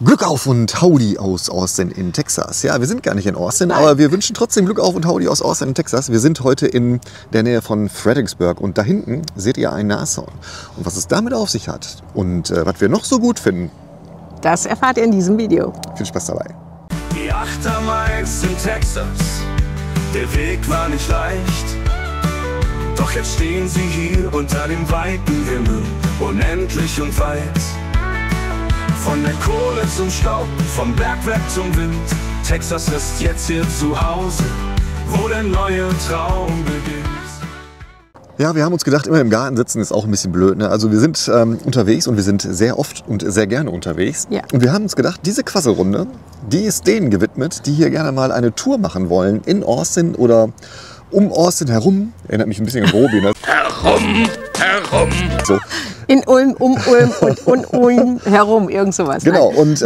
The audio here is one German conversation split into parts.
Glück auf und Howdy aus Austin in Texas. Ja, wir sind gar nicht in Austin, aber wir wünschen trotzdem Glück auf und Howdy aus Austin in Texas. Wir sind heute in der Nähe von Fredericksburg und da hinten seht ihr ein Nashorn. Und was es damit auf sich hat und was wir noch so gut finden, das erfahrt ihr in diesem Video. Viel Spaß dabei. Die 8er Miles in Texas, der Weg war nicht leicht. Doch jetzt stehen sie hier unter dem weiten Himmel, unendlich und weit. Von der Kohle zum Staub, vom Bergwerk zum Wind. Texas ist jetzt hier zu Hause, wo der neue Traum beginnt. Ja, wir haben uns gedacht, immer im Garten sitzen ist auch ein bisschen blöd. Ne? Also wir sind unterwegs und wir sind sehr oft und sehr gerne unterwegs. Ja. Und wir haben uns gedacht, diese Quasselrunde, die ist denen gewidmet, die hier gerne mal eine Tour machen wollen in Austin oder um Austin herum. Erinnert mich ein bisschen an Robi. Ne? Herum. So. In Ulm, um Ulm herum, irgend sowas. Genau, und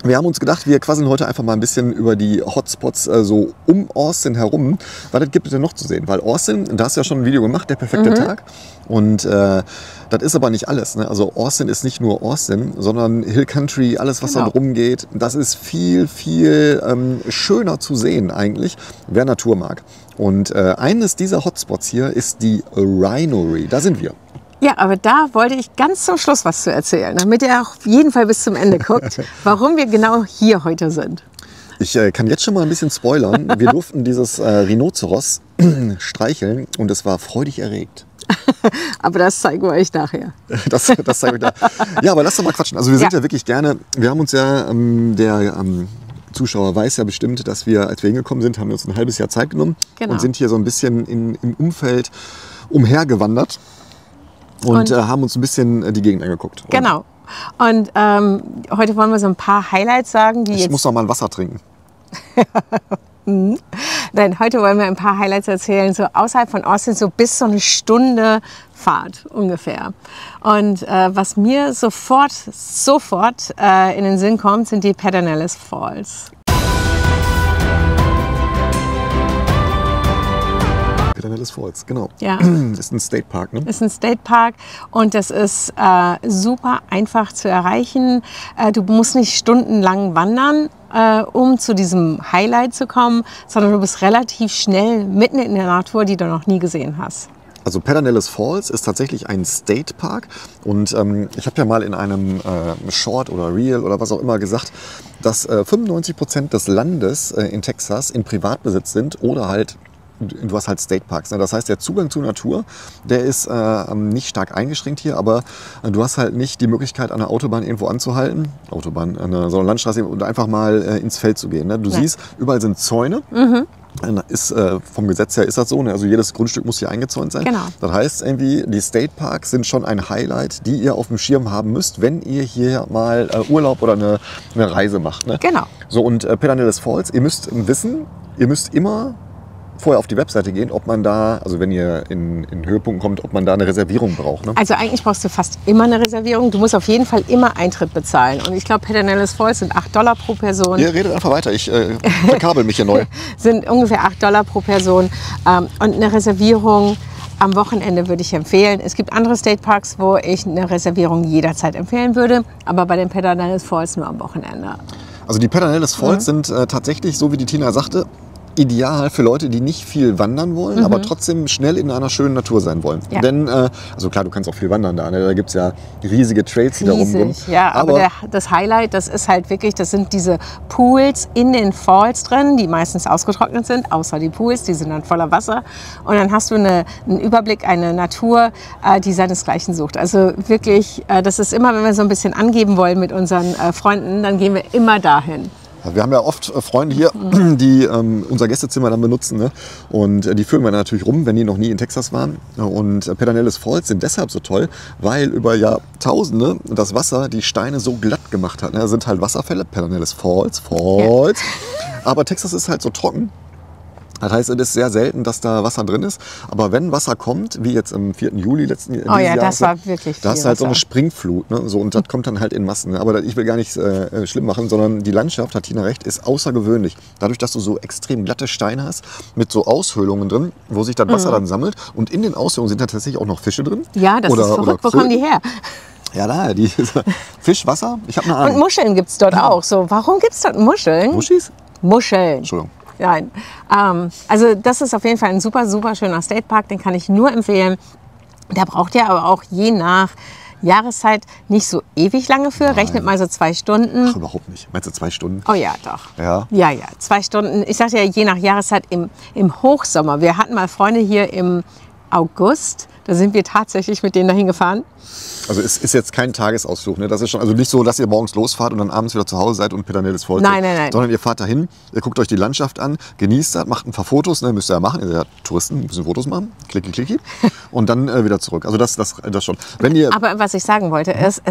wir haben uns gedacht, wir quasseln heute einfach mal ein bisschen über die Hotspots so um Austin herum. Was gibt es denn noch zu sehen? Weil Austin, da hast du ja schon ein Video gemacht, der perfekte Tag. Und das ist aber nicht alles. Ne? Also Austin ist nicht nur Austin, sondern Hill Country, alles was da drum geht. Das ist viel, viel schöner zu sehen eigentlich, wer Natur mag. Und eines dieser Hotspots hier ist die Rhinery. Da sind wir. Ja, aber da wollte ich ganz zum Schluss was zu erzählen, damit ihr auf jeden Fall bis zum Ende guckt, warum wir genau hier heute sind. Ich kann jetzt schon mal ein bisschen spoilern. Wir durften dieses Rhinoceros streicheln und es war freudig erregt. Aber das zeigen wir euch nachher. Das zeigen wir da. Ja, aber lass doch mal quatschen. Also wir sind ja wirklich gerne, wir haben uns ja, der Zuschauer weiß ja bestimmt, dass wir, als wir hingekommen sind, haben wir uns ein halbes Jahr Zeit genommen und sind hier so ein bisschen im Umfeld umhergewandert. Und haben uns ein bisschen die Gegend angeguckt. Genau. Und heute wollen wir so ein paar Highlights sagen. Ich muss noch mal ein Wasser trinken. Nein, heute wollen wir ein paar Highlights erzählen, so außerhalb von Austin, so bis so eine Stunde Fahrt ungefähr. Und was mir sofort in den Sinn kommt, sind die Pedernales Falls. Pedernales Falls, genau. Ja. Ist ein State Park, ne? Ist ein State Park und das ist super einfach zu erreichen. Du musst nicht stundenlang wandern, um zu diesem Highlight zu kommen, sondern du bist relativ schnell mitten in der Natur, die du noch nie gesehen hast. Also Pedernales Falls ist tatsächlich ein State Park und ich habe ja mal in einem Short oder Reel oder was auch immer gesagt, dass 95% des Landes in Texas in Privatbesitz sind oder halt du hast halt State Parks. Ne? Das heißt, der Zugang zur Natur, der ist nicht stark eingeschränkt hier, aber du hast halt nicht die Möglichkeit, an der Autobahn irgendwo anzuhalten, so einer Landstraße, und einfach mal ins Feld zu gehen. Ne? Du siehst, überall sind Zäune. Ist, vom Gesetz her ist das so, ne? Also jedes Grundstück muss hier eingezäunt sein. Genau. Das heißt irgendwie, die State Parks sind schon ein Highlight, die ihr auf dem Schirm haben müsst, wenn ihr hier mal Urlaub oder eine Reise macht. Ne? Genau. So, und Pedernales Falls, ihr müsst wissen, ihr müsst immer vorher auf die Webseite gehen, ob man da, also wenn ihr in Höhepunkten kommt, ob man da eine Reservierung braucht. Ne? Also eigentlich brauchst du fast immer eine Reservierung. Du musst auf jeden Fall immer Eintritt bezahlen. Und ich glaube, Pedernales Falls sind $8 pro Person. Ihr redet einfach weiter, ich verkabel mich hier neu. Sind ungefähr $8 pro Person. Und eine Reservierung am Wochenende würde ich empfehlen. Es gibt andere State Parks, wo ich eine Reservierung jederzeit empfehlen würde. Aber bei den Pedernales Falls nur am Wochenende. Also die Pedernales Falls sind tatsächlich, so wie die Tina sagte, ideal für Leute, die nicht viel wandern wollen, aber trotzdem schnell in einer schönen Natur sein wollen. Ja. Denn, also klar, du kannst auch viel wandern da. Ne? Da gibt es ja riesige Trails, die da rumgehen. Ja, aber das Highlight, das ist halt wirklich, das sind diese Pools in den Falls drin, die meistens ausgetrocknet sind, außer die Pools, die sind dann voller Wasser. Und dann hast du einen Überblick, eine Natur, die seinesgleichen sucht. Also wirklich, das ist immer, wenn wir so ein bisschen angeben wollen mit unseren Freunden, dann gehen wir immer dahin. Wir haben ja oft Freunde hier, die unser Gästezimmer dann benutzen. Ne? Und die führen wir natürlich rum, wenn die noch nie in Texas waren. Und Pedernales Falls sind deshalb so toll, weil über Jahrtausende das Wasser die Steine so glatt gemacht hat. Ne? Da sind halt Wasserfälle, Pedernales Falls. Ja. Aber Texas ist halt so trocken. Das heißt, es ist sehr selten, dass da Wasser drin ist. Aber wenn Wasser kommt, wie jetzt am 4. Juli letzten Jahres, oh ja, das war wirklich viel da hast du halt so eine Springflut. Ne? So, und das kommt dann halt in Massen. Ne? Aber ich will gar nichts schlimm machen, sondern die Landschaft, hat Tina recht, ist außergewöhnlich. Dadurch, dass du so extrem glatte Steine hast, mit so Aushöhlungen drin, wo sich das Wasser dann sammelt. Und in den Aushöhlungen sind da tatsächlich auch noch Fische drin. Ja, das ist verrückt. Wo kommen die her? Ja, da, die Fisch, Wasser, ich habe eine Ahnung. Und Muscheln gibt es dort auch. So, warum gibt es dort Muscheln? Muschis? Muscheln. Entschuldigung. Nein. Also das ist auf jeden Fall ein super, super schöner Statepark, den kann ich nur empfehlen. Da braucht ihr aber auch je nach Jahreszeit nicht so ewig lange für. Nein. Rechnet mal so 2 Stunden. Ach, überhaupt nicht. Meinst du 2 Stunden? Oh ja, doch. Ja. Ja, 2 Stunden. Ich sagte ja, je nach Jahreszeit im Hochsommer. Wir hatten mal Freunde hier im August. Da sind wir tatsächlich mit denen dahin gefahren. Also es ist jetzt kein Tagesausflug, ne? Das ist schon, also nicht so, dass ihr morgens losfahrt und dann abends wieder zu Hause seid und Pedernel ist voll. Nein. Sondern ihr fahrt dahin, ihr guckt euch die Landschaft an, genießt das, macht ein paar Fotos, ne? Müsst ihr ja machen, ihr seid ja Touristen, ein bisschen Fotos machen, klicki. Und dann wieder zurück. Also das schon. Wenn ihr, Aber was ich sagen wollte, ist,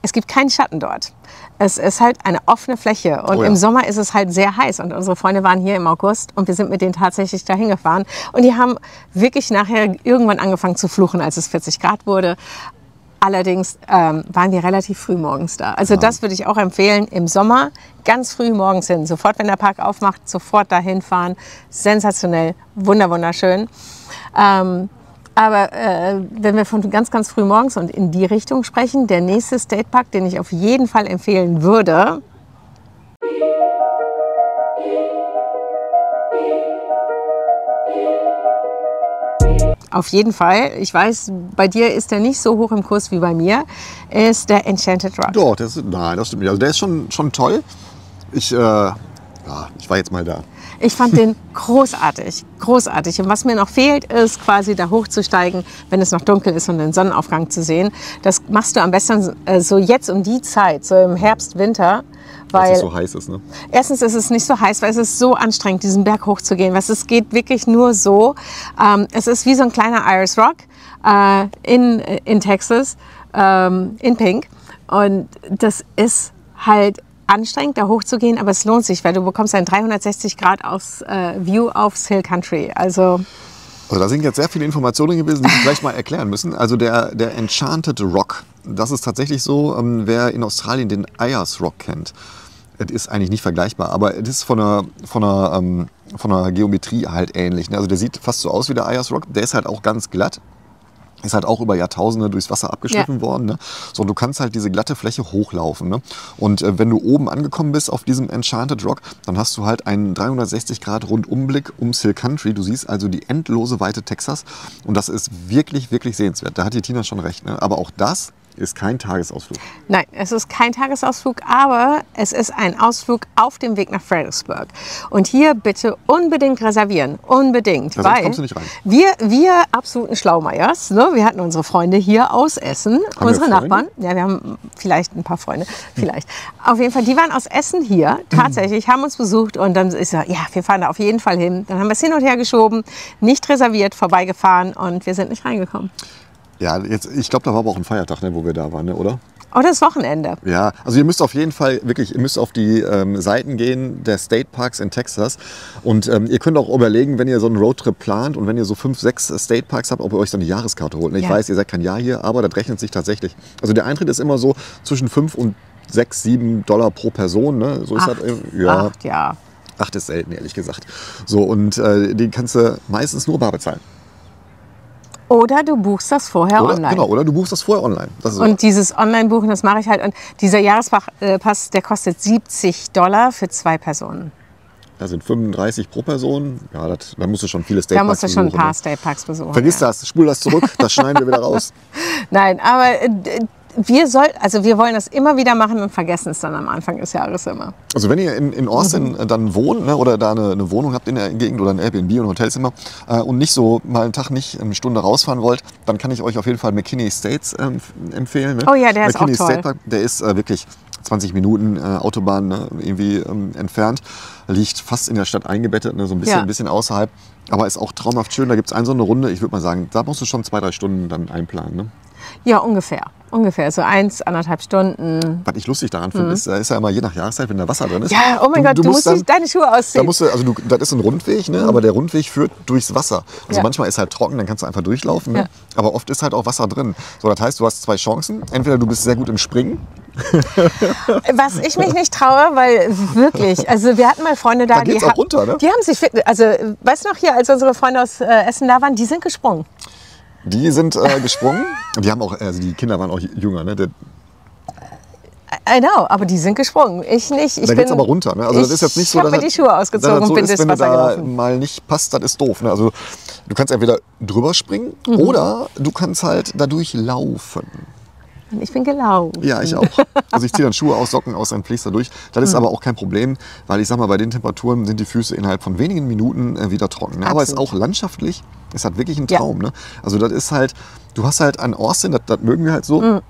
es gibt keinen Schatten dort. Es ist halt eine offene Fläche und Oh ja. im Sommer ist es halt sehr heiß und unsere Freunde waren hier im August und wir sind mit denen tatsächlich dahin gefahren und die haben wirklich nachher irgendwann angefangen zu fluchen, als es 40 Grad wurde. Allerdings waren wir relativ früh morgens da. Also das würde ich auch empfehlen, im Sommer ganz früh morgens hin. Sofort, wenn der Park aufmacht, sofort dahin fahren. Sensationell, wunderschön. Aber wenn wir von ganz, ganz früh morgens und in die Richtung sprechen, der nächste Statepark, den ich auf jeden Fall empfehlen würde, auf jeden Fall, ich weiß, bei dir ist der nicht so hoch im Kurs wie bei mir, ist der Enchanted Rock. doch, nein, das stimmt nicht. Also der ist schon toll. Ich war jetzt mal da. Ich fand den großartig. Und was mir noch fehlt, ist quasi da hochzusteigen, wenn es noch dunkel ist und den Sonnenaufgang zu sehen. Das machst du am besten so jetzt um die Zeit, so im Herbst, Winter. Weil es so heiß ist, ne? Erstens ist es nicht so heiß, weil es ist so anstrengend, diesen Berg hochzugehen. Es geht wirklich nur so. Es ist wie so ein kleiner Ayers Rock in Texas, in Pink. Und das ist halt anstrengend, da hochzugehen, aber es lohnt sich, weil du bekommst ein 360 Grad View aufs Hill Country. Also da sind jetzt sehr viele Informationen gewesen, die wir gleich mal erklären müssen. Also der Enchanted Rock, das ist tatsächlich so, wer in Australien den Ayers Rock kennt, es ist eigentlich nicht vergleichbar, aber es ist von der Geometrie halt ähnlich. Ne? Also der sieht fast so aus wie der Ayers Rock, der ist halt auch ganz glatt. Ist halt auch über Jahrtausende durchs Wasser abgeschliffen worden. Ne? So, und du kannst halt diese glatte Fläche hochlaufen. Ne? Und wenn du oben angekommen bist auf diesem Enchanted Rock, dann hast du halt einen 360 Grad Rundumblick ums Hill Country. Du siehst also die endlose Weite Texas. Und das ist wirklich, wirklich sehenswert. Da hat die Tina schon recht. Ne? Aber auch das ist kein Tagesausflug. Nein, es ist kein Tagesausflug, aber es ist ein Ausflug auf dem Weg nach Fredericksburg. Und hier bitte unbedingt reservieren, unbedingt. Sonst weil kommst du nicht rein. Wir absoluten Schlaumeiers, ne? Wir hatten unsere Freunde hier aus Essen, unsere Nachbarn. Ja, wir haben vielleicht ein paar Freunde, vielleicht. Auf jeden Fall, die waren aus Essen hier, tatsächlich, haben uns besucht und dann ist ja, wir fahren da auf jeden Fall hin. Dann haben wir es hin und her geschoben, nicht reserviert, vorbeigefahren und wir sind nicht reingekommen. Ja, ich glaube, da war aber auch ein Feiertag, ne, wo wir da waren, ne, oder? Oh, das Wochenende. Ja, also ihr müsst auf jeden Fall wirklich, ihr müsst auf die Seiten gehen der State Parks in Texas und ihr könnt auch überlegen, wenn ihr so einen Roadtrip plant und wenn ihr so 5, 6 State Parks habt, ob ihr euch dann eine Jahreskarte holt. Ich weiß, ihr seid kein Jahr hier, aber das rechnet sich tatsächlich. Also der Eintritt ist immer so zwischen 5 und 6, 7 Dollar pro Person. Ne? So ist 8, das, ja. 8, ja. 8 ist selten, ehrlich gesagt. So, und die kannst du meistens nur bar bezahlen. Oder du buchst das vorher online. Genau, oder du buchst das vorher online. Das ist und dieses Online-Buchen, das mache ich halt. Und dieser Jahrespass, der kostet $70 für 2 Personen. Da sind 35 pro Person. Ja, da musst du schon viele State Parks besuchen. Da musst du schon ein paar State Parks besuchen. Vergiss das, spul das zurück, das schneiden wir wieder raus. Nein, aber wir wollen das immer wieder machen und vergessen es dann am Anfang des Jahres immer. Also wenn ihr in Austin dann wohnt, ne, oder da eine Wohnung habt in der Gegend oder ein Airbnb und Hotelzimmer und nicht so mal einen Tag nicht eine Stunde rausfahren wollt, dann kann ich euch auf jeden Fall McKinney Estates empfehlen. Ne? Oh ja, der McKinney ist auch toll. State Park, der ist wirklich 20 Minuten Autobahn, ne, irgendwie entfernt. Liegt fast in der Stadt eingebettet, ne, so ein bisschen außerhalb. Aber ist auch traumhaft schön. Da gibt es so eine Runde, ich würde mal sagen, da musst du schon 2, 3 Stunden dann einplanen. Ne? Ja, ungefähr. So 1,5 Stunden. Was ich lustig daran finde, ist, da ist ja immer je nach Jahreszeit, wenn da Wasser drin ist. Ja, oh mein Gott, du musst deine Schuhe ausziehen. Das ist ein Rundweg, ne? Aber der Rundweg führt durchs Wasser. Also manchmal ist halt trocken, dann kannst du einfach durchlaufen. Ne? Aber oft ist halt auch Wasser drin. So, das heißt, du hast 2 Chancen. Entweder du bist sehr gut im Springen. Was ich mich nicht traue, weil wirklich, also wir hatten mal Freunde da, geht's auch runter, ne? Die haben sich, also weißt du noch hier, als unsere Freunde aus Essen da waren, die sind gesprungen. Die sind gesprungen. Und die haben auch, also die Kinder waren auch jünger, ne? I know, aber die sind gesprungen. Ich nicht. Da geht's aber runter, ne? Also das ist jetzt nicht so, ich habe mir die Schuhe ausgezogen und bin ist, durchs wenn Wasser du da gelaufen. mal nicht passt, das ist doof. Ne? Also du kannst entweder drüber springen oder du kannst halt dadurch laufen. Ich bin gelaufen. Ja, ich auch. Also ich ziehe dann Schuhe aus, Socken aus, dann fließt da durch. Das ist aber auch kein Problem, weil ich sag mal, bei den Temperaturen sind die Füße innerhalb von wenigen Minuten wieder trocken. Ne? Aber es ist auch landschaftlich, ist halt wirklich ein Traum. Ne? Also das ist halt, du hast halt an Austin, das mögen wir halt so.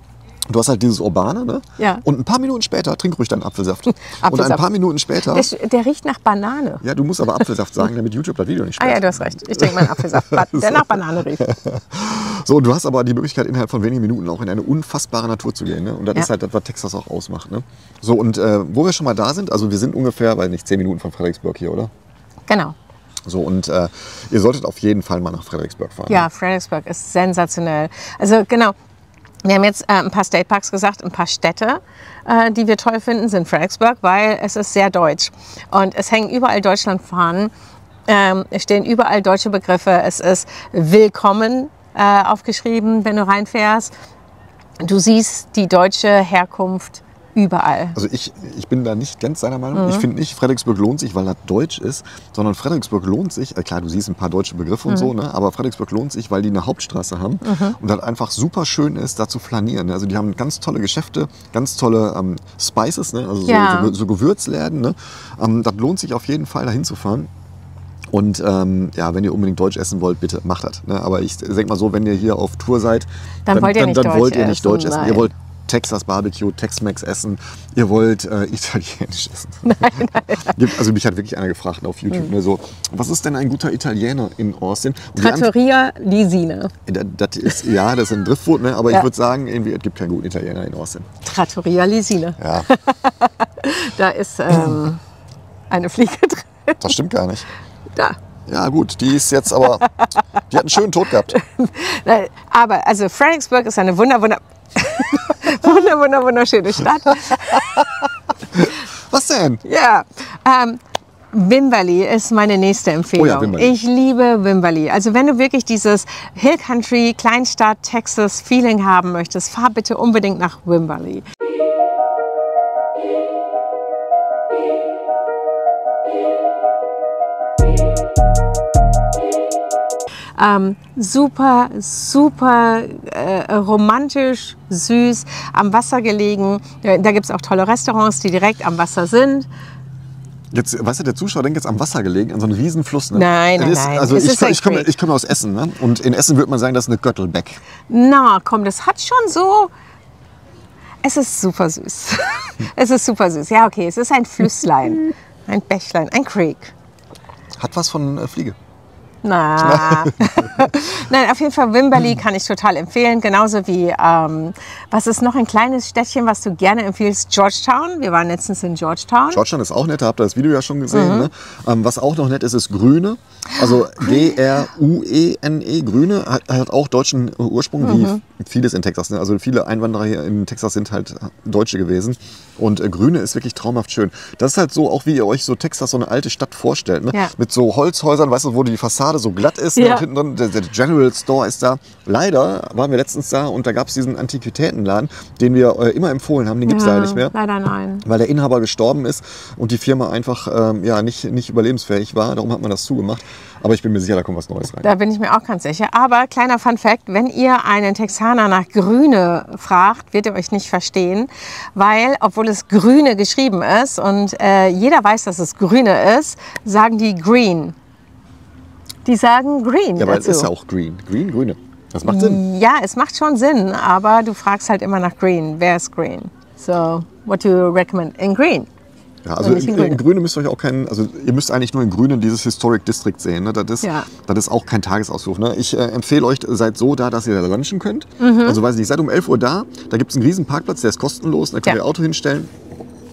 Du hast halt dieses Urbane, ne? Ja. Und ein paar Minuten später trink ruhig deinen Apfelsaft. Und ein paar Minuten später... Der riecht nach Banane. Ja, du musst aber Apfelsaft sagen, damit YouTube das Video nicht sperrt. Ah ja, du hast recht. Ich trinke meinen Apfelsaft, der nach Banane riecht. So, du hast aber die Möglichkeit, innerhalb von wenigen Minuten auch in eine unfassbare Natur zu gehen. Ne? Und das ist halt das, was Texas auch ausmacht. Ne? So, und wo wir schon mal da sind, also wir sind ungefähr, weiß nicht, 10 Minuten von Fredericksburg hier, oder? Genau. So, und ihr solltet auf jeden Fall mal nach Fredericksburg fahren. Ja, Fredericksburg ist sensationell. Also genau. Wir haben jetzt ein paar State Parks gesagt, ein paar Städte, die wir toll finden, sind Fredericksburg, weil es ist sehr deutsch. Und es hängen überall Deutschlandfahnen, es stehen überall deutsche Begriffe, es ist willkommen aufgeschrieben, wenn du reinfährst. Du siehst die deutsche Herkunft überall. Also ich bin da nicht ganz seiner Meinung. Ich finde nicht, Fredericksburg lohnt sich, weil das deutsch ist, sondern Fredericksburg lohnt sich, klar, du siehst ein paar deutsche Begriffe und so, ne? Aber Fredericksburg lohnt sich, weil die eine Hauptstraße haben und das einfach super schön ist, da zu flanieren. Ne? Also die haben ganz tolle Geschäfte, ganz tolle Spices, ne? Also so Gewürzläden. Ne? Das lohnt sich auf jeden Fall, da hinzufahren. Und ja, wenn ihr unbedingt Deutsch essen wollt, bitte macht das. Ne? Aber ich denke mal so, wenn ihr hier auf Tour seid, dann wollt ihr nicht Deutsch essen. Ihr wollt Texas Barbecue, Tex-Mex essen, ihr wollt Italienisch essen. Nein. Also mich hat wirklich einer gefragt auf YouTube, ne, so, was ist denn ein guter Italiener in Austin? Und Trattoria Lisina. Das ist ein Driftboot, ne, aber ich würde sagen, irgendwie, es gibt keinen guten Italiener in Austin. Trattoria Lisina. Ja. Da ist eine Fliege drin. Das stimmt gar nicht. Da. Ja gut, die ist jetzt aber, die hat einen schönen Tod gehabt. Aber also Fredericksburg ist eine wunderschöne Stadt. Was denn? Ja, Wimberley ist meine nächste Empfehlung. Oh ja, Wimberley. Ich liebe Wimberley. Also wenn du wirklich dieses Hill Country, Kleinstadt, Texas Feeling haben möchtest, fahr bitte unbedingt nach Wimberley. Super romantisch, süß, am Wasser gelegen. Da gibt es auch tolle Restaurants, die direkt am Wasser sind. Jetzt, weißt du, der Zuschauer denkt jetzt am Wasser gelegen, an so einem Riesenfluss. Ne? Nein. Also ich komme aus Essen, ne? Und in Essen würde man sagen, das ist eine Göttelbeck. Na komm, das hat schon so... Es ist super süß. Es ist super süß. Ja, okay, es ist ein Flüsslein, ein Bächlein, ein Creek. Hat was von Fliege. Na. Nein, auf jeden Fall Wimberley kann ich total empfehlen. Genauso wie, was ist noch ein kleines Städtchen, was du gerne empfiehlst? Georgetown. Wir waren letztens in Georgetown. Georgetown ist auch nett, da habt ihr das Video ja schon gesehen. Ne? Was auch noch nett ist, ist Grüne. Also G-R-U-E-N-E, Grüne, hat auch deutschen Ursprung, wie vieles in Texas. Ne? Also viele Einwanderer hier in Texas sind halt Deutsche gewesen. Und Grüne ist wirklich traumhaft schön. Das ist halt so, auch wie ihr euch so Texas, so eine alte Stadt vorstellt. Ne? Ja. Mit so Holzhäusern, weißt du, wo die Fassade so glatt ist. Ja. Ne? Und hinten drin, der General Store ist da. Leider waren wir letztens da und da gab es diesen Antiquitätenladen, den wir immer empfohlen haben. Den gibt es leider nicht mehr. Leider nein. Weil der Inhaber gestorben ist und die Firma einfach nicht überlebensfähig war. Darum hat man das zugemacht. Aber ich bin mir sicher, da kommt was Neues rein. Da bin ich mir auch ganz sicher. Aber kleiner Fun Fact, wenn ihr einen Texaner nach Grüne fragt, wird er euch nicht verstehen. Weil, obwohl es Grüne geschrieben ist und jeder weiß, dass es Grüne ist, sagen die Green. Die sagen Green Ja, aber dazu. es ist ja auch Green. Grüne. Das macht Sinn. Ja, es macht schon Sinn, aber du fragst halt immer nach Green. Wer ist Green? So, what do you recommend in Green? Ja, also in Grüne müsst ihr euch auch ihr müsst eigentlich nur in Grüne dieses Historic District sehen. Ne? Das ist auch kein Tagesausflug. Ne? Ich empfehle euch, seid so da, dass ihr da lunchen könnt. Also weiß ich nicht, seid um 11 Uhr da gibt es einen riesen Parkplatz, der ist kostenlos, da könnt ihr Auto hinstellen.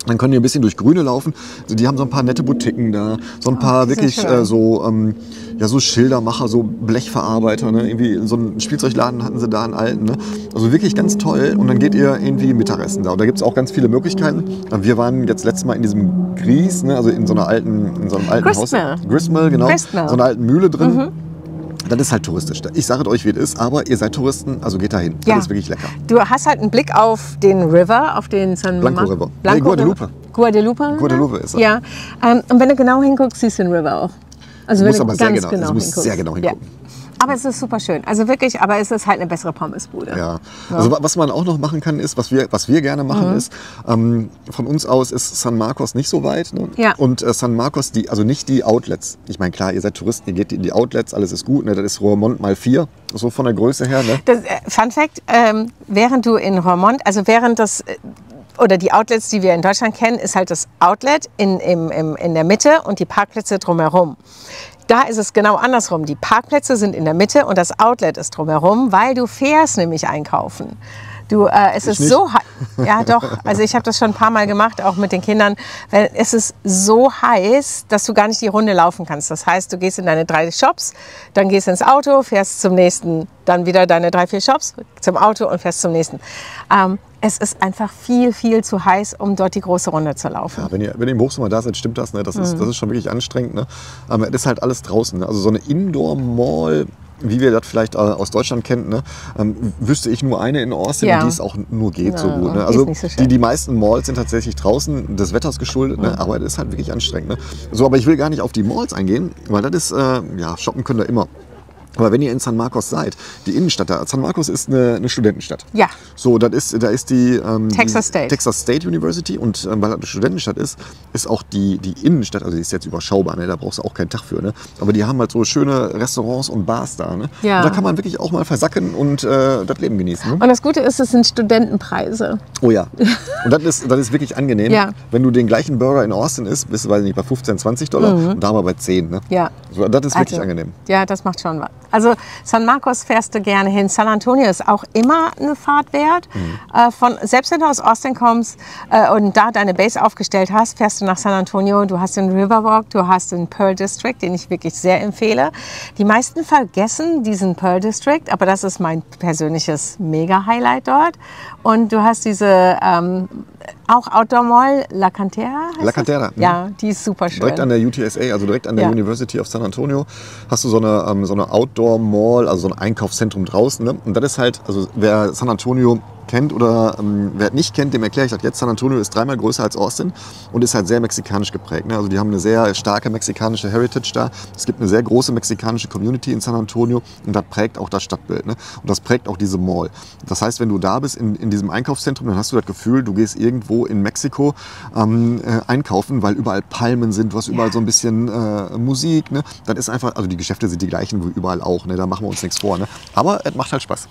Dann könnt ihr ein bisschen durch Grüne laufen. Also die haben so ein paar nette Boutiquen da, so ein paar wirklich so Schildermacher, so Blechverarbeiter. Ne? Irgendwie so einen Spielzeugladen hatten sie da, einen alten. Ne? Also wirklich ganz toll. Und dann geht ihr irgendwie Mittagessen da. Und da gibt es auch ganz viele Möglichkeiten. Wir waren jetzt letztes Mal in diesem Gries, ne? Also in so einem alten Haus. Gristmill. Gristmill, genau. Gristmill. So einer alten Mühle drin. Das ist halt touristisch. Ich sage euch, wie es ist, aber ihr seid Touristen, also geht dahin. Das ist wirklich lecker. Du hast halt einen Blick auf den River, auf den San Blanco River. Blanco Guadalupe. Guadalupe? Guadalupe ist er. Ja. Und wenn du genau hinguckst, siehst du den River auch. Also Du wenn musst du aber ganz sehr genau, sehr genau hingucken. Ja. Aber es ist super schön. Also wirklich, aber es ist halt eine bessere Pommesbude. Ja. Also was man auch noch machen kann, ist, was wir gerne machen, ist, von uns aus ist San Marcos nicht so weit. Ne? Ja. Und San Marcos, also nicht die Outlets. Ich meine, klar, ihr seid Touristen, ihr geht in die Outlets, alles ist gut. Ne? Das ist Roermond mal 4, so von der Größe her. Ne? Fun Fact, während du in Roermond, also während das... Oder die Outlets, die wir in Deutschland kennen, ist halt das Outlet in der Mitte und die Parkplätze drumherum. Da ist es genau andersrum. Die Parkplätze sind in der Mitte und das Outlet ist drumherum, weil du fährst nämlich einkaufen. Es ist so heiß. Ja, doch. Also ich habe das schon ein paar Mal gemacht, auch mit den Kindern. Weil es ist so heiß, dass du gar nicht die Runde laufen kannst. Das heißt, du gehst in deine 3 Shops, dann gehst ins Auto, fährst zum nächsten, dann wieder deine 3, 4 Shops zum Auto und fährst zum nächsten. Es ist einfach viel, viel zu heiß, um dort die große Runde zu laufen. Ja, wenn ihr im Hochsommer da seid, stimmt das. Ne? Das ist schon wirklich anstrengend. Ne? Aber es ist halt alles draußen. Ne? Also so eine Indoor-Mall, wie wir das vielleicht aus Deutschland kennen, ne? Wüsste ich nur eine in Austin, die es auch nur geht so gut. Ne? Also die meisten Malls sind tatsächlich draußen, des Wetters geschuldet, ne? Aber das ist halt wirklich anstrengend. Ne? So, aber ich will gar nicht auf die Malls eingehen, weil das ist, shoppen könnt ihr immer. Aber wenn ihr in San Marcos seid, die Innenstadt da, San Marcos ist eine Studentenstadt. Ja. So, da ist die Texas State University und weil das eine Studentenstadt ist auch die Innenstadt, also die ist jetzt überschaubar, ne? Da brauchst du auch keinen Tag für. Ne? Aber die haben halt so schöne Restaurants und Bars da. Ne? Ja. Und da kann man wirklich auch mal versacken und das Leben genießen. Ne? Und das Gute ist, es sind Studentenpreise. Oh ja. Und das ist wirklich angenehm. Ja. Wenn du den gleichen Burger in Austin isst, bist du, weiß ich nicht, bei 15, $20 und da mal bei 10. Ne? Ja. So, das ist wirklich angenehm. Ja, das macht schon was. Also San Marcos fährst du gerne hin. San Antonio ist auch immer eine Fahrt wert. Selbst wenn du aus Austin kommst und da deine Base aufgestellt hast, fährst du nach San Antonio. Du hast den Riverwalk, du hast den Pearl District, den ich wirklich sehr empfehle. Die meisten vergessen diesen Pearl District, aber das ist mein persönliches Mega-Highlight dort. Und du hast diese auch Outdoor Mall, La Cantera. La Cantera. Ja, die ist super schön. Direkt an der UTSA, also direkt an der University of San Antonio, hast du so eine Outdoor Mall, also so ein Einkaufszentrum draußen. Ne? Und das ist halt, also wer San Antonio kennt oder wer es nicht kennt, dem erkläre ich das jetzt. San Antonio ist 3-mal größer als Austin und ist halt sehr mexikanisch geprägt. Ne? Also die haben eine sehr starke mexikanische Heritage da. Es gibt eine sehr große mexikanische Community in San Antonio und das prägt auch das Stadtbild. Ne? Und das prägt auch diese Mall. Das heißt, wenn du da bist in diesem Einkaufszentrum, dann hast du das Gefühl, du gehst irgendwo in Mexiko einkaufen, weil überall Palmen sind, du hast überall so ein bisschen Musik. Ne? Das ist einfach, also die Geschäfte sind die gleichen wie überall auch. Ne? Da machen wir uns nichts vor. Ne? Aber es macht halt Spaß.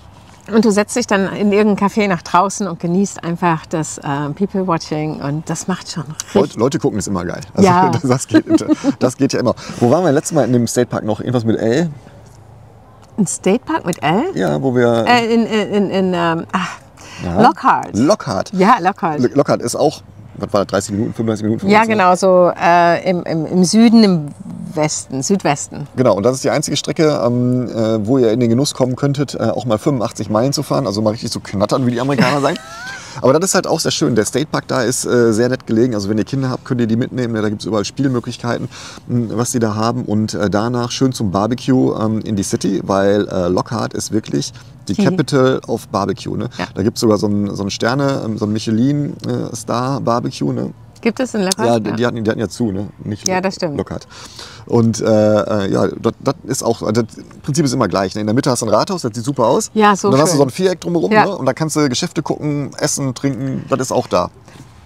Und du setzt dich dann in irgendein Café nach draußen und genießt einfach das People-Watching und das macht schon richtig. Leute gucken ist immer geil. Also Ja. das geht ja immer. Wo waren wir letztes Mal in dem State Park noch? Irgendwas mit L? Ein State Park mit L? Ja, wo wir... Lockhart. Lockhart. Ja, Lockhart. Lockhart ist auch, was war das, 30 Minuten, 35 Minuten? Von Ja, uns, ne? genau, so im Süden, im Westen, Südwesten. Genau, und das ist die einzige Strecke, wo ihr in den Genuss kommen könntet, auch mal 85 Meilen zu fahren, also mal richtig so knattern, wie die Amerikaner sagen. Aber das ist halt auch sehr schön. Der State Park da ist sehr nett gelegen. Also wenn ihr Kinder habt, könnt ihr die mitnehmen. Da gibt es überall Spielmöglichkeiten, was die da haben. Und danach schön zum Barbecue in die City, weil Lockhart ist wirklich die Capital of Barbecue. Ne? Ja. Da gibt es sogar so einen Sterne, so ein Michelin-Star-Barbecue. Ne? Gibt es in Lockhart? Ja, die hatten ja zu, ne? Nicht ja, das stimmt. Lockhart. Und ja, das ist auch, das Prinzip ist immer gleich. Ne? In der Mitte hast du ein Rathaus, das sieht super aus. Ja, so und dann schön. hast du so ein Viereck drumherum, Ja. ne? Und da kannst du Geschäfte gucken, essen, trinken, das ist auch da.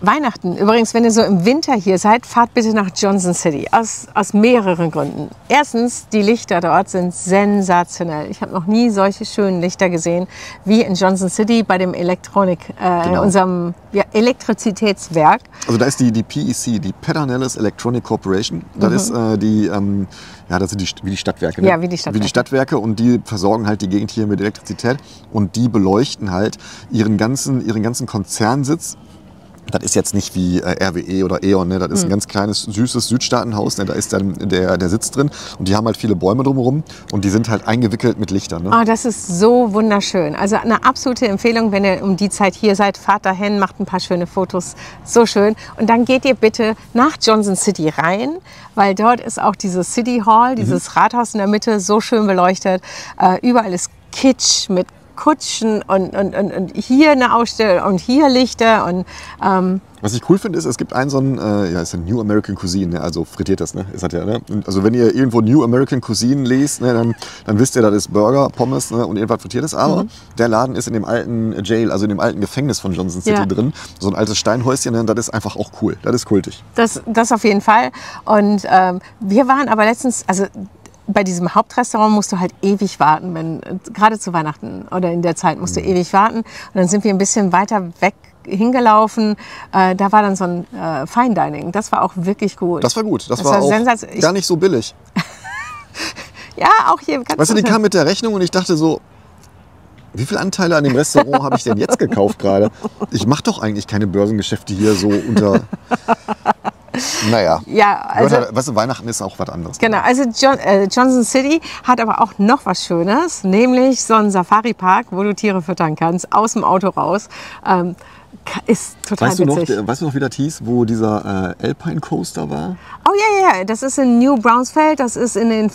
Weihnachten. Übrigens, wenn ihr so im Winter hier seid, fahrt bitte nach Johnson City. Aus mehreren Gründen. Erstens, die Lichter dort sind sensationell. Ich habe noch nie solche schönen Lichter gesehen wie in Johnson City bei dem unserem Elektrizitätswerk. Also da ist die PEC, die Pedernales Electronic Corporation. Das ist das sind wie die Stadtwerke. Ne? Ja, wie die Stadtwerke. Wie die Stadtwerke und die versorgen halt die Gegend hier mit Elektrizität und die beleuchten halt ihren ganzen Konzernsitz Das ist jetzt nicht wie RWE oder E.ON, ne? Das ist ein ganz kleines, süßes Südstaatenhaus, ne? Da ist dann der Sitz drin und die haben halt viele Bäume drumherum und die sind halt eingewickelt mit Lichtern. Ne? Oh, das ist so wunderschön. Also eine absolute Empfehlung, wenn ihr um die Zeit hier seid, fahrt dahin, macht ein paar schöne Fotos, so schön. Und dann geht ihr bitte nach Johnson City rein, weil dort ist auch dieses City Hall, dieses Rathaus in der Mitte, so schön beleuchtet. Überall ist Kitsch mit Kutschen und hier eine Ausstellung und hier Lichter. Und, was ich cool finde, ist, es gibt einen so einen, ist ein New American Cuisine, ne? Also frittiert das, ne? Ist das ja, ne? Also wenn ihr irgendwo New American Cuisine lest, ne, dann wisst ihr, das ist Burger, Pommes, ne? Und irgendwas frittiertes. Aber der Laden ist in dem alten Jail, also in dem alten Gefängnis von Johnson City drin. So ein altes Steinhäuschen, ne? Das ist einfach auch cool. Das ist kultig. Das auf jeden Fall. Und wir waren aber letztens, also bei diesem Hauptrestaurant musst du halt ewig warten, gerade zu Weihnachten oder in der Zeit musst du ewig warten. Und dann sind wir ein bisschen weiter weg hingelaufen. Da war dann so ein Fine Dining. Das war auch wirklich gut. Das war gut. Das war auch gar nicht so billig. Ja, auch hier. Weißt du, die kam mit der Rechnung und ich dachte so, wie viele Anteile an dem Restaurant habe ich denn jetzt gekauft gerade? Ich mache doch eigentlich keine Börsengeschäfte hier so unter... Naja, ja, also, weißt du, Weihnachten ist auch was anderes. Genau, also Johnson City hat aber auch noch was Schönes, nämlich so einen Safari-Park, wo du Tiere füttern kannst, aus dem Auto raus. Ist total witzig. Weißt du noch, wie das hieß, wo dieser Alpine Coaster war? Oh ja, das ist in New Brownsville, das ist in den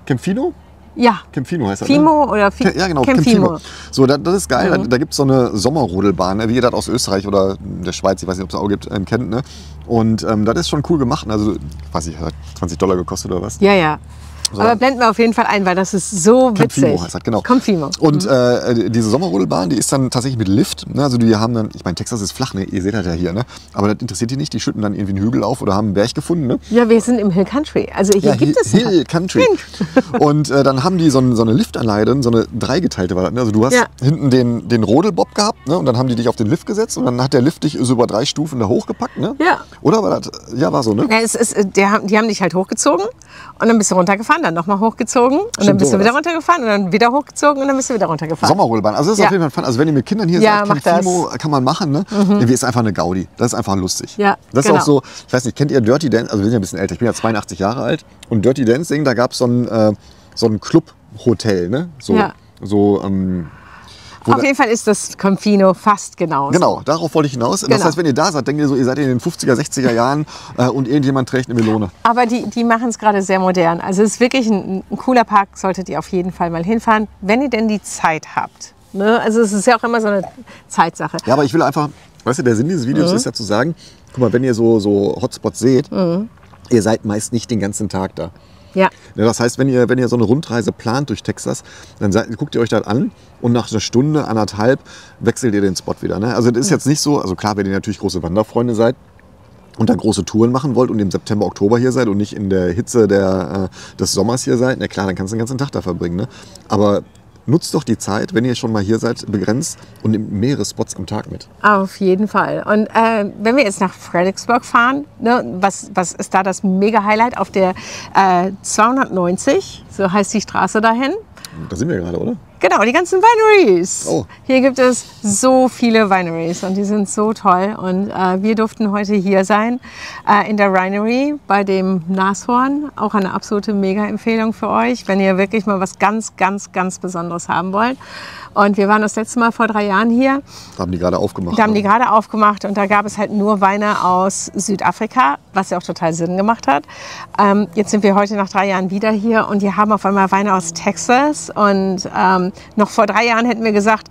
Campfino? Ja. Campfino heißt das, Fimo ne? oder ja, genau, Campfino. So, das ist geil. Da gibt es so eine Sommerrodelbahn, ne? Wie ihr das aus Österreich oder der Schweiz, ich weiß nicht, ob es auch gibt, kennt. Ne? Und das ist schon cool gemacht. Also, weiß ich, hat $20 gekostet oder was? Ja. So. Aber blenden wir auf jeden Fall ein, weil das ist so witzig. Campfino heißt das, genau. Campfino. Und diese Sommerrodelbahn, die ist dann tatsächlich mit Lift. Ne? Also die haben dann, ich meine, Texas ist flach, ne? Ihr seht das ja hier, ne? Aber das interessiert die nicht. Die schütten dann irgendwie einen Hügel auf oder haben einen Berg gefunden. Ne? Ja, wir sind im Hill Country. Also hier gibt es Hill Country. Und dann haben die so eine Liftanleitung, so eine dreigeteilte war das. Ne? Also du hast hinten den Rodelbob gehabt, ne? Und dann haben die dich auf den Lift gesetzt und dann hat der Lift dich so über 3 Stufen da hochgepackt. Ne? Ja. Oder war das? Ja, war so, ne? Ja, die haben dich halt hochgezogen und dann bist du runtergefahren, dann nochmal hochgezogen. Und dann bist du wieder runtergefahren und dann wieder hochgezogen und dann bist du wieder runtergefahren. Sommerrodelbahn. Also das ist auf jeden Fall fun. Also wenn ihr mit Kindern hier seid, Campfino kann man machen. Ne? Irgendwie ist einfach eine Gaudi. Das ist einfach lustig. Ja, das ist auch so, ich weiß nicht, kennt ihr Dirty Dancing? Also wir sind ja ein bisschen älter. Ich bin ja 82 Jahre alt. Und Dirty Dancing, da gab es so ein Clubhotel. Ne? Auf jeden Fall ist das Campfino fast genauso. Genau, darauf wollte ich hinaus. Das heißt, wenn ihr da seid, denkt ihr so, ihr seid in den 50er, 60er Jahren und irgendjemand trägt eine Melone. Aber die machen es gerade sehr modern. Also es ist wirklich ein cooler Park, solltet ihr auf jeden Fall mal hinfahren, wenn ihr denn die Zeit habt. Ne? Also es ist ja auch immer so eine Zeitsache. Ja, aber ich will einfach, weißt du, der Sinn dieses Videos ist ja zu sagen, guck mal, wenn ihr so Hotspots seht, ihr seid meist nicht den ganzen Tag da. Ja. Das heißt, wenn ihr so eine Rundreise plant durch Texas, dann guckt ihr euch das an und nach einer Stunde, 1,5 wechselt ihr den Spot wieder. Ne? Also das ist jetzt nicht so, also klar, wenn ihr natürlich große Wanderfreunde seid und da große Touren machen wollt und im September, Oktober hier seid und nicht in der Hitze des Sommers hier seid, na klar, dann kannst du den ganzen Tag da verbringen. Ne? Aber nutzt doch die Zeit, wenn ihr schon mal hier seid, begrenzt und nehmt mehrere Spots am Tag mit. Auf jeden Fall. Und wenn wir jetzt nach Fredericksburg fahren, ne, was ist da das Mega-Highlight? Auf der 290, so heißt die Straße dahin. Da sind wir gerade, oder? Genau, die ganzen Wineries. Oh. Hier gibt es so viele Wineries und die sind so toll. Und wir durften heute hier sein in der Winery bei dem Nashorn. Auch eine absolute Mega-Empfehlung für euch, wenn ihr wirklich mal was ganz, ganz, ganz Besonderes haben wollt. Und wir waren das letzte Mal vor 3 Jahren hier. Da haben die gerade aufgemacht. Da haben die gerade aufgemacht und da gab es halt nur Weine aus Südafrika, was ja auch total Sinn gemacht hat. Jetzt sind wir heute nach 3 Jahren wieder hier und die haben auf einmal Weine aus Texas. Und noch vor 3 Jahren hätten wir gesagt,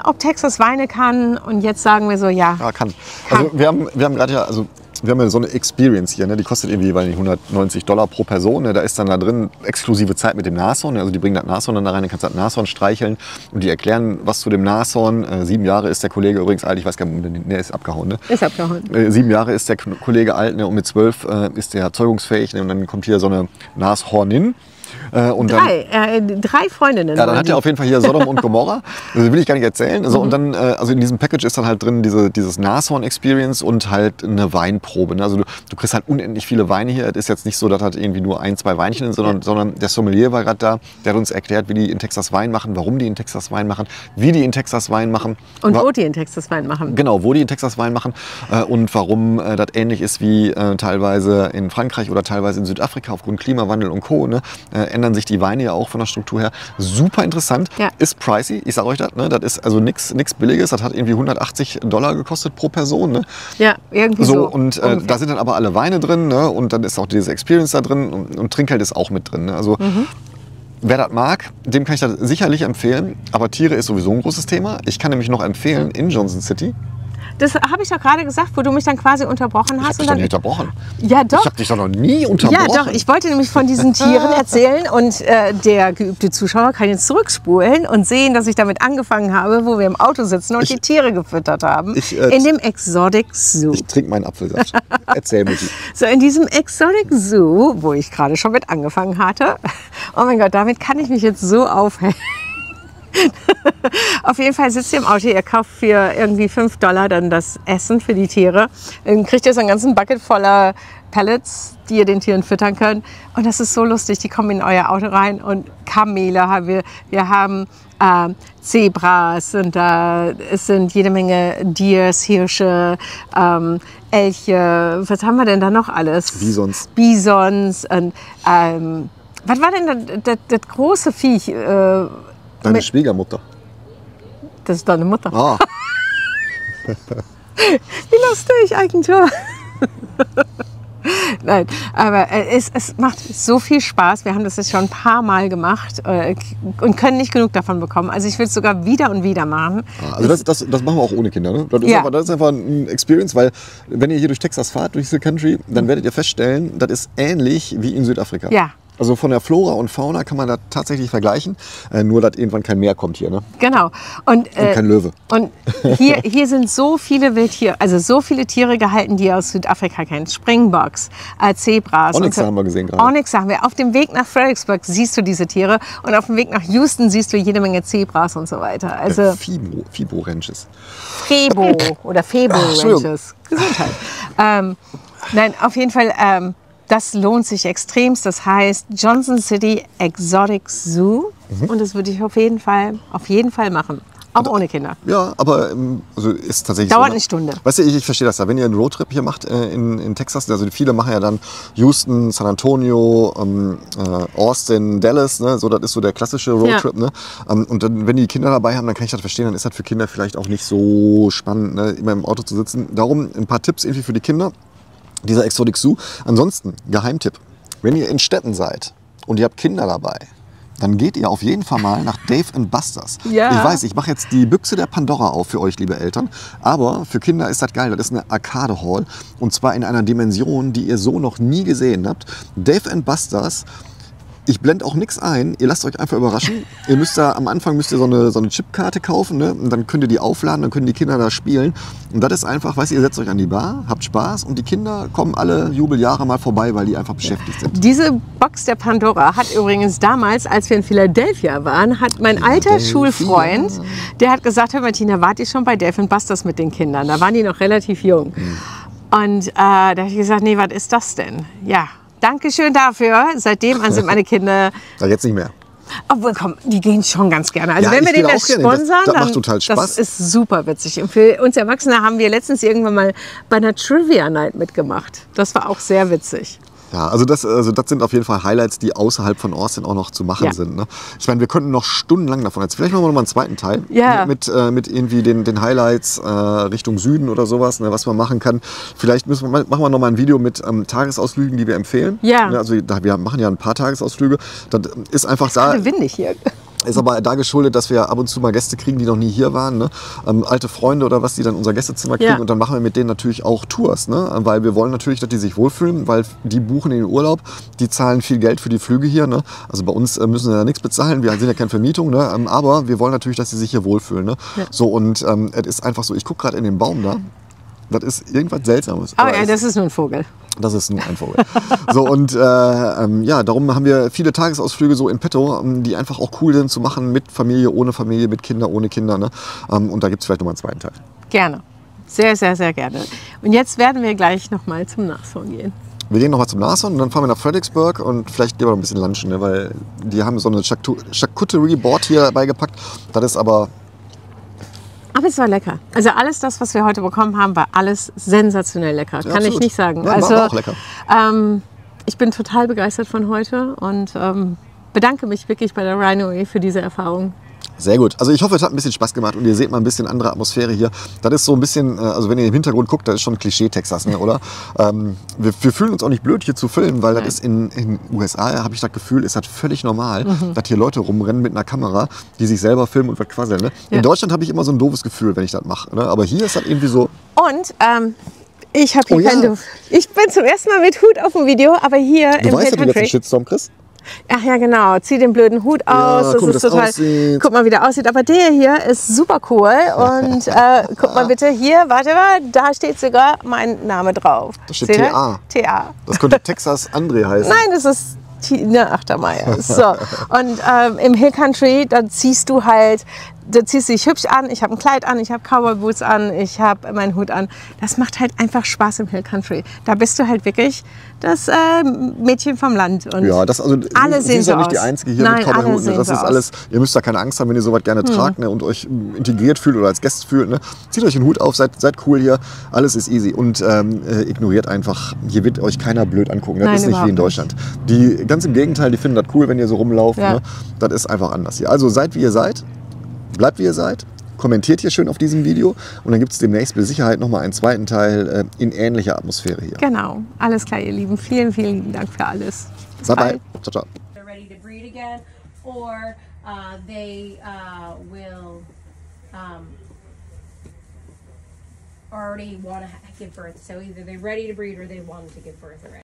ob Texas Weine kann. Und jetzt sagen wir so, ja. Ja, kann. Also wir haben gerade ja, also wir haben ja so eine Experience hier, ne? Die kostet irgendwie $190 pro Person. Ne? Da ist dann da drin exklusive Zeit mit dem Nashorn. Also die bringen das Nashorn dann da rein, dann kannst du das Nashorn streicheln und die erklären was zu dem Nashorn. 7 Jahre ist der Kollege übrigens alt, ich weiß gar nicht, der ist abgehauen. Ne? Ist abgehauen. 7 Jahre ist der Kollege alt, ne? Und mit 12 ist der zeugungsfähig. Ne? Und dann kommt hier so eine Nashornin. Und drei Freundinnen. Ja, dann hat er auf jeden Fall hier Sodom und Gomorra. Das will ich gar nicht erzählen. So, und dann, also in diesem Package ist dann halt drin dieses Nashorn-Experience und halt eine Weinprobe. Ne? Also du kriegst halt unendlich viele Weine hier. Es ist jetzt nicht so, dass halt irgendwie nur 1, 2 Weinchen sind, sondern der Sommelier war gerade da. Der hat uns erklärt, wie die in Texas Wein machen, warum die in Texas Wein machen, wie die in Texas Wein machen. Und wo die in Texas Wein machen. Genau, wo die in Texas Wein machen und warum das ähnlich ist wie teilweise in Frankreich oder teilweise in Südafrika aufgrund Klimawandel und Co. Ne? Ändern sich die Weine ja auch von der Struktur her. Super interessant. Ja. Ist pricey, ich sag euch das. Ne? Das ist also nichts Billiges. Das hat irgendwie $180 gekostet pro Person. Ne? Ja, irgendwie so. Und da sind dann aber alle Weine drin, ne? Und dann ist auch diese Experience da drin und Trinkgeld ist auch mit drin. Ne? Also wer das mag, dem kann ich das sicherlich empfehlen. Aber Tiere ist sowieso ein großes Thema. Ich kann nämlich noch empfehlen in Johnson City. Das habe ich doch gerade gesagt, wo du mich dann quasi unterbrochen hast. Ich habe dich doch nicht unterbrochen. Ja, doch. Ich habe dich doch noch nie unterbrochen. Ja, doch. Ich wollte nämlich von diesen Tieren erzählen und der geübte Zuschauer kann jetzt zurückspulen und sehen, dass ich damit angefangen habe, wo wir im Auto sitzen und die Tiere gefüttert haben. In dem Exotic Zoo. Ich trinke meinen Apfelsaft. Erzähl mir die. So, in diesem Exotic Zoo, wo ich gerade schon mit angefangen hatte. Oh mein Gott, damit kann ich mich jetzt so aufhängen. Auf jeden Fall sitzt ihr im Auto, ihr kauft für irgendwie $5 dann das Essen für die Tiere. Dann kriegt ihr so einen ganzen Bucket voller Pellets, die ihr den Tieren füttern könnt. Und das ist so lustig, die kommen in euer Auto rein und Kamele haben wir. Wir haben Zebras und es sind jede Menge Deers, Hirsche, Elche. Was haben wir denn da noch alles? Bisons und was war denn das große Viech? Deine Schwiegermutter. Das ist deine Mutter. Ah. Wie lustig eigentlich. Nein, aber es macht so viel Spaß. Wir haben das jetzt schon ein paar Mal gemacht und können nicht genug davon bekommen. Also ich will es sogar wieder und wieder machen. Also das machen wir auch ohne Kinder. Ne? Das ist einfach ein Experience, weil wenn ihr hier durch Texas fahrt, durch Hill Country, dann werdet ihr feststellen, das ist ähnlich wie in Südafrika. Ja. Also von der Flora und Fauna kann man da tatsächlich vergleichen, nur dass irgendwann kein Meer kommt hier. Ne? Genau. Und kein Löwe. Und hier sind so viele Wildtiere, also so viele Tiere gehalten, die ihr aus Südafrika kennt. Springboks, Zebras. Onyx haben wir gesehen gerade. Onyx haben wir. Auf dem Weg nach Fredericksburg siehst du diese Tiere und auf dem Weg nach Houston siehst du jede Menge Zebras und so weiter. Also Fibo Ranches. Febo oder Febo Ranches. Gesundheit. Nein, auf jeden Fall. Das lohnt sich extremst. Das heißt Johnson City Exotic Zoo. Und das würde ich auf jeden Fall machen. Auch ohne Kinder. Ja, aber also ist tatsächlich dauert so, eine Stunde. Weißt du, ich verstehe das ja. Wenn ihr einen Roadtrip hier macht in Texas, also viele machen ja dann Houston, San Antonio, Austin, Dallas, ne? So, das ist so der klassische Roadtrip. Ja. Ne? Und dann, wenn die Kinder dabei haben, dann kann ich das verstehen, dann ist das für Kinder vielleicht auch nicht so spannend, ne? Immer im Auto zu sitzen. Darum ein paar Tipps irgendwie für die Kinder. Dieser Exotic Zoo. Ansonsten, Geheimtipp, wenn ihr in Städten seid und ihr habt Kinder dabei, dann geht ihr auf jeden Fall mal nach Dave & Buster's. Ja. Ich weiß, ich mache jetzt die Büchse der Pandora auf für euch, liebe Eltern, aber für Kinder ist das geil. Das ist eine Arcade-Hall und zwar in einer Dimension, die ihr so noch nie gesehen habt. Dave & Buster's. Ich blende auch nichts ein, ihr lasst euch einfach überraschen. Ihr müsst da, am Anfang müsst ihr so eine Chipkarte kaufen, ne? Und dann könnt ihr die aufladen, dann können die Kinder da spielen. Und das ist einfach, weißt ihr, ihr setzt euch an die Bar, habt Spaß und die Kinder kommen alle Jubeljahre mal vorbei, weil die einfach beschäftigt sind. Diese Box der Pandora hat übrigens damals, als wir in Philadelphia waren, hat mein alter Schulfreund, der hat gesagt, hör mal Tina, wart ihr schon bei Dave & Buster's mit den Kindern? Da waren die noch relativ jung. Und da habe ich gesagt, nee, was ist das denn? Ja. Dankeschön dafür. Seitdem sind meine Kinder. Ja, jetzt nicht mehr. Obwohl, komm, die gehen schon ganz gerne. Also wenn wir den das sponsern, das macht total Spaß. Das ist super witzig. Und für uns Erwachsene haben wir letztens irgendwann mal bei einer Trivia Night mitgemacht. Das war auch sehr witzig. Ja, also das sind auf jeden Fall Highlights, die außerhalb von Austin auch noch zu machen sind. Ne? Ich meine, wir könnten noch stundenlang davon erzählen. Vielleicht machen wir noch mal einen zweiten Teil mit irgendwie den Highlights Richtung Süden oder sowas, ne, was man machen kann. Vielleicht machen wir noch mal ein Video mit Tagesausflügen, die wir empfehlen. Ja. Also wir machen ja ein paar Tagesausflüge. Das ist einfach da. Windig hier. Ist aber da geschuldet, dass wir ab und zu mal Gäste kriegen, die noch nie hier waren. Ne? Alte Freunde oder was, die dann unser Gästezimmer kriegen. Ja. Und dann machen wir mit denen natürlich auch Tours. Ne? Weil wir wollen natürlich, dass die sich wohlfühlen, weil die buchen den Urlaub, die zahlen viel Geld für die Flüge hier. Ne? Also bei uns müssen sie ja nichts bezahlen, wir sind ja keine Vermietung. Ne? Aber wir wollen natürlich, dass sie sich hier wohlfühlen. Ne? Ja. So, und es ist einfach so, ich gucke gerade in den Baum da. Das ist irgendwas Seltsames. Oh ja, das ist nur ein Vogel. Das ist nur ein Vogel. So, und ja, darum haben wir viele Tagesausflüge so in petto, die einfach auch cool sind zu machen mit Familie, ohne Familie, mit Kinder, ohne Kinder. Ne? Und da gibt es vielleicht nochmal einen zweiten Teil. Gerne. Sehr, sehr, sehr gerne. Und jetzt werden wir gleich nochmal zum Nashorn gehen. Wir gehen nochmal zum Nashorn und dann fahren wir nach Fredericksburg und vielleicht gehen wir noch ein bisschen lunchen, ne? Weil die haben so eine Charcuterie Board hier beigepackt. Das ist aber... Aber es war lecker. Also alles das, was wir heute bekommen haben, war alles sensationell lecker. Ja, Kann absolut. ich nicht sagen. Ja, also war auch lecker. Ich bin total begeistert von heute und bedanke mich wirklich bei der Rhino für diese Erfahrung. Sehr gut. Also ich hoffe, es hat ein bisschen Spaß gemacht und ihr seht mal ein bisschen andere Atmosphäre hier. Das ist so ein bisschen, also wenn ihr im Hintergrund guckt, das ist schon Klischee-Texas, ne, oder? Wir fühlen uns auch nicht blöd, hier zu filmen, weil das ist in USA, habe ich das Gefühl, ist das völlig normal, dass hier Leute rumrennen mit einer Kamera, die sich selber filmen und was quasseln. Ne? Ja. In Deutschland habe ich immer so ein doofes Gefühl, wenn ich das mache. Ne? Aber hier ist das irgendwie so... Und ich habe hier Oh ja. keinen Duft. Ich bin zum ersten Mal mit Hut auf dem Video, aber hier Du im weißt ja, Hill du jetzt einen Country. Shitstorm kriegst? Ach ja, genau. Zieh den blöden Hut aus. guck, wie ist das total. aussieht. Guck mal, wie der aussieht. Aber der hier ist super cool. Und guck mal bitte hier, warte mal, da steht sogar mein Name drauf. Da steht Seht ihr? TA. TA. Das könnte Texas André heißen. Nein, das ist Tina Achtermeier. So. Und im Hill Country, da ziehst du dich hübsch an. Ich habe ein Kleid an, ich habe Cowboy Boots an, ich habe meinen Hut an. Das macht halt einfach Spaß im Hill Country. Da bist du halt wirklich das Mädchen vom Land. Und Ja, das, also, alle sie sehen ist ja so nicht die aus. Einzige hier Nein, mit alle Cowboy-Hut. Ne? sehen Das so ist aus. alles, ihr müsst da keine Angst haben, wenn ihr sowas gerne tragt, ne? Und euch integriert fühlt oder als Gast fühlt. Ne? Zieht euch den Hut auf, seid cool hier, alles ist easy. Und ignoriert einfach, hier wird euch keiner blöd angucken. Das Nein, ist nicht wie in überhaupt Deutschland. Die, ganz im Gegenteil, die finden das cool, wenn ihr so rumlauft. Ja. Ne? Das ist einfach anders hier. Also seid wie ihr seid, bleibt wie ihr seid. Kommentiert hier schön auf diesem Video und dann gibt es demnächst mit Sicherheit nochmal einen zweiten Teil in ähnlicher Atmosphäre hier. Genau, alles klar, ihr Lieben. Vielen, vielen lieben Dank für alles. Bis Bye bald. bye. Ciao, ciao. They're ready to breed again, or they will already want to give birth. So either they're ready to breed or they want to give birth already.